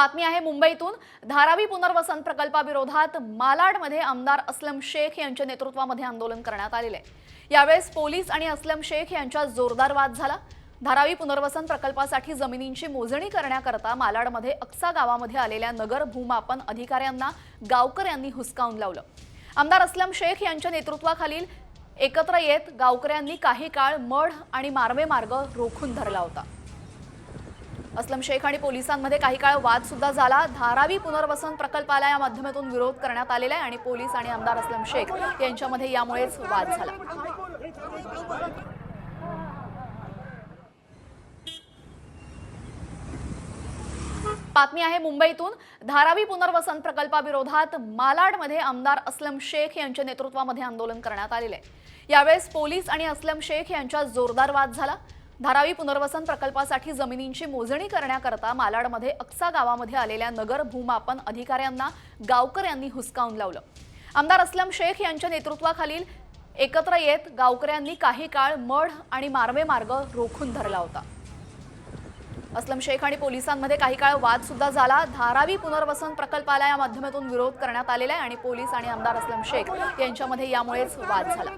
बातमी आहे मुंबईतून। धारावी पुनर्वसन प्रकल्पाविरोधात मालाडमध्ये आमदार असलम शेख यांच्या नेतृत्वामध्ये आंदोलन करण्यात आलेले आहे। यावेळेस पोलीस आणि असलम शेख यांच्यात जोरदार वाद झाला। धारावी पुनर्वसन प्रकल्पासाठी जमिनींची मोजणी करण्याकरता मालाडमध्ये अक्सा गावामध्ये आलेल्या नगर भूमापन अधिकाऱ्यांना गावकऱ्यांनी हुसकावून लावलं। आमदार असलम शेख यांच्या नेतृत्वाखालील एकत्र येत गावकऱ्यांनी काही काळ मढ आणि मार्वे मार्ग रोखून धरला होता। असलम शेख आणि पोलिसांमध्ये काही काळ वाद सुद्धा झाला। धारावी पुनर्वसन प्रकल्पाला या माध्यमातून विरोध करण्यात आलेला आहे आणि पोलीस आणि आमदार असलम शेख यांच्यामध्ये यामुळेच वाद झाला। बातमी आहे मुंबईतून। धारावी पुनर्वसन प्रकल्पाविरोधात मालाडमध्ये आमदार असलम शेख यांच्या नेतृत्वामध्ये आंदोलन करण्यात आलेले आहे। यावेळेस पोलीस आणि असलम शेख यांच्यात जोरदार वाद झाला। धारावी पुनर्वसन प्रकल्पासाठी जमिनींची मोजणी करण्याकरता मालाडमध्ये अक्सा गावामध्ये आलेल्या नगर भूमापन अधिकाऱ्यांना गावकऱ्यांनी हुसकावून लावलं। आमदार असलम शेख यांच्या नेतृत्वाखालील एकत्र येत गावकऱ्यांनी काही काळ मढ आणि मार्वे मार्ग रोखून धरला होता। असलम शेख आणि पोलिसांमध्ये काही काळ वाद सुद्धा झाला। धारावी पुनर्वसन प्रकल्पाला या माध्यमातून विरोध करण्यात आलेला आहे आणि पोलीस आणि आमदार असलम शेख यांच्यामध्ये यामुळेच वाद झाला।